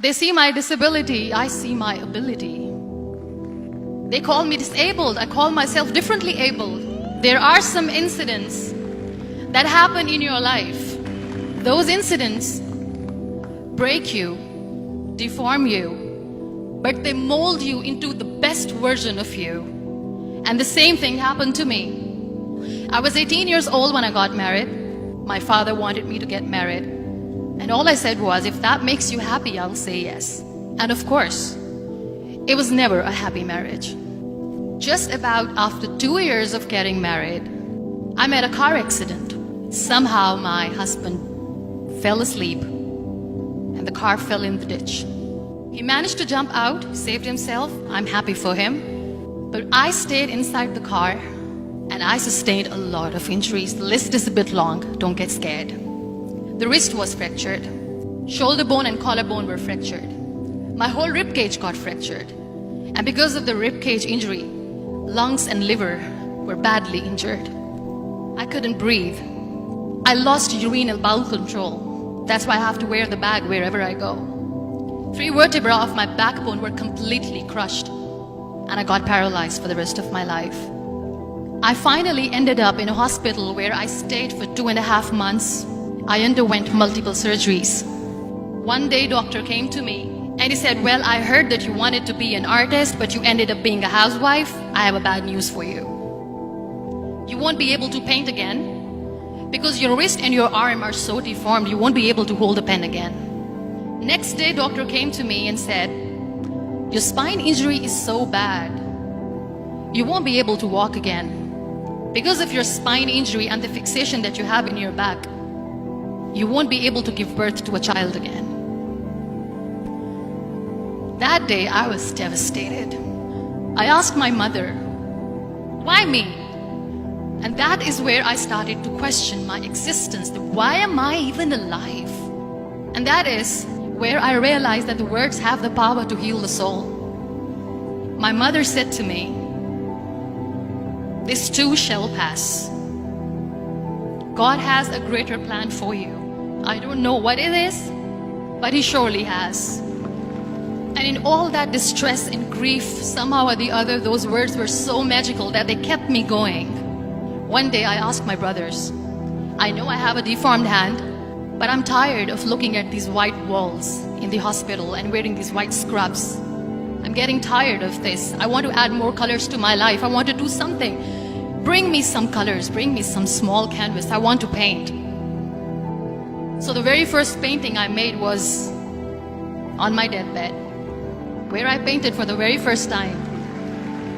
They see my disability, I see my ability. They call me disabled, I call myself differently abled. There are some incidents that happen in your life. Those incidents break you, deform you, but they mold you into the best version of you. And the same thing happened to me. I was 18 years old when I got married. My father wanted me to get married. And all I said was, if that makes you happy, I'll say yes. And of course, it was never a happy marriage. Just about after 2 years of getting married, I met a car accident. Somehow my husband fell asleep and the car fell in the ditch. He managed to jump out, saved himself. I'm happy for him. But I stayed inside the car and I sustained a lot of injuries. The list is a bit long, don't get scared. The wrist was fractured. Shoulder bone and collarbone were fractured. My whole rib cage got fractured. And because of the rib cage injury, lungs and liver were badly injured. I couldn't breathe. I lost urinary bowel control. That's why I have to wear the bag wherever I go. 3 vertebrae of my backbone were completely crushed, and I got paralyzed for the rest of my life. I finally ended up in a hospital where I stayed for 2.5 months. I underwent multiple surgeries. One day, doctor came to me and he said, well, I heard that you wanted to be an artist, but you ended up being a housewife. I have a bad news for you. You won't be able to paint again because your wrist and your arm are so deformed, you won't be able to hold a pen again. Next day, doctor came to me and said, your spine injury is so bad, you won't be able to walk again. Because of your spine injury and the fixation that you have in your back, you won't be able to give birth to a child again. That day, I was devastated. I asked my mother, why me? And that is where I started to question my existence. Why am I even alive? And that is where I realized that the words have the power to heal the soul. My mother said to me, this too shall pass. God has a greater plan for you. I don't know what it is, but He surely has. And in all that distress and grief, somehow or the other, those words were so magical that they kept me going. One day I asked my brothers, I know I have a deformed hand, but I'm tired of looking at these white walls in the hospital and wearing these white scrubs. I'm getting tired of this. I want to add more colors to my life. I want to do something. Bring me some colors, bring me some small canvas. I want to paint. So the very first painting I made was on my deathbed, where I painted for the very first time.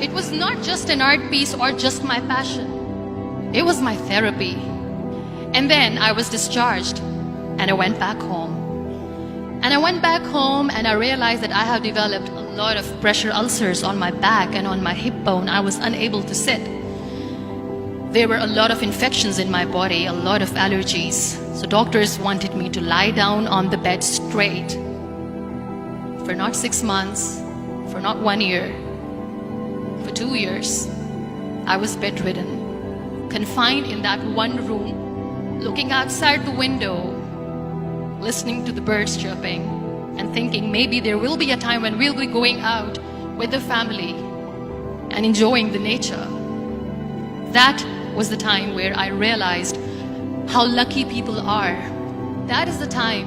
It was not just an art piece or just my passion. It was my therapy. And then I was discharged and I went back home. And I went back home and I realized that I have developed a lot of pressure ulcers on my back and on my hip bone. I was unable to sit. There were a lot of infections in my body, a lot of allergies. So doctors wanted me to lie down on the bed straight for not 6 months, for not 1 year, for 2 years. I was bedridden, confined in that one room, looking outside the window, listening to the birds chirping, and thinking maybe there will be a time when we'll be going out with the family and enjoying the nature. That was the time where I realized how lucky people are. That is the time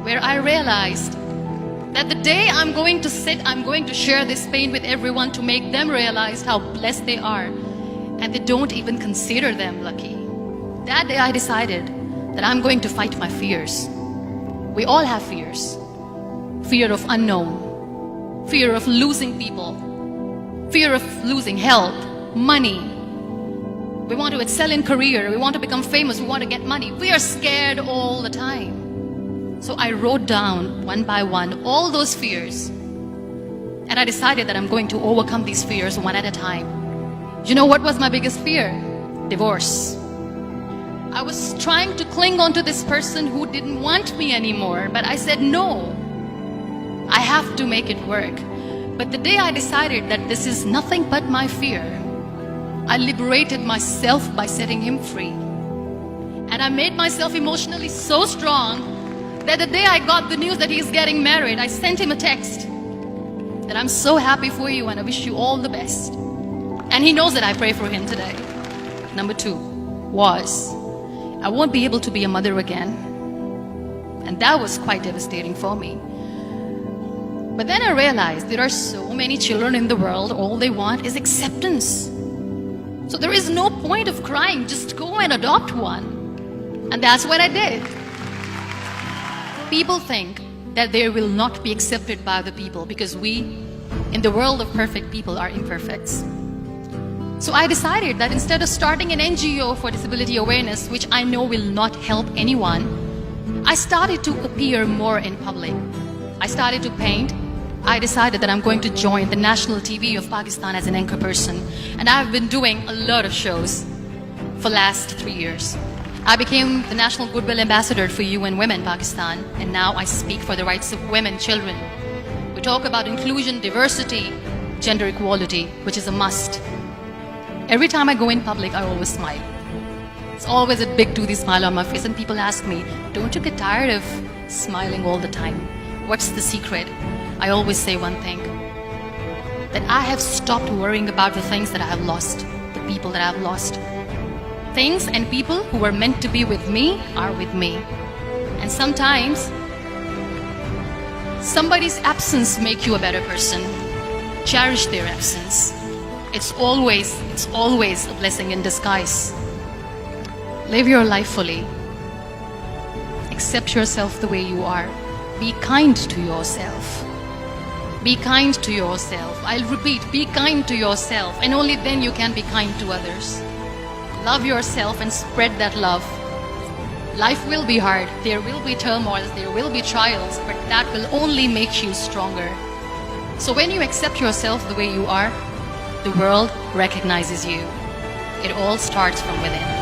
where I realized that the day I'm going to sit, I'm going to share this pain with everyone to make them realize how blessed they are, and they don't even consider them lucky. That day I decided that I'm going to fight my fears. We all have fears. Fear of unknown, fear of losing people, fear of losing health, money. We want to excel in career, we want to become famous, we want to get money. We are scared all the time. So I wrote down one by one all those fears. And I decided that I'm going to overcome these fears one at a time. You know what was my biggest fear? Divorce. I was trying to cling on to this person who didn't want me anymore, but I said no. I have to make it work. But the day I decided that this is nothing but my fear, I liberated myself by setting him free. And I made myself emotionally so strong that the day I got the news that he's getting married, I sent him a text that I'm so happy for you and I wish you all the best. And he knows that I pray for him today. Number 2 was, I won't be able to be a mother again. And that was quite devastating for me. But then I realized there are so many children in the world, all they want is acceptance. So there is no point of crying, just go and adopt one. And that's what I did. People think that they will not be accepted by the people because we, in the world of perfect people, are imperfects. So I decided that instead of starting an NGO for disability awareness, which I know will not help anyone, I started to appear more in public. I started to paint. I decided that I'm going to join the national TV of Pakistan as an anchor person. And I've been doing a lot of shows for the last 3 years. I became the National Goodwill Ambassador for UN Women Pakistan, and now I speak for the rights of women, children. We talk about inclusion, diversity, gender equality, which is a must. Every time I go in public, I always smile. It's always a big toothy smile on my face, and people ask me, don't you get tired of smiling all the time? What's the secret? I always say one thing, that I have stopped worrying about the things that I have lost, the people that I have lost. Things and people who were meant to be with me are with me. And sometimes, somebody's absence makes you a better person. Cherish their absence. It's always a blessing in disguise. Live your life fully. Accept yourself the way you are. Be kind to yourself. Be kind to yourself. I'll repeat, be kind to yourself, and only then you can be kind to others. Love yourself and spread that love. Life will be hard. There will be turmoils, there will be trials, but that will only make you stronger. So when you accept yourself the way you are, the world recognizes you. It all starts from within.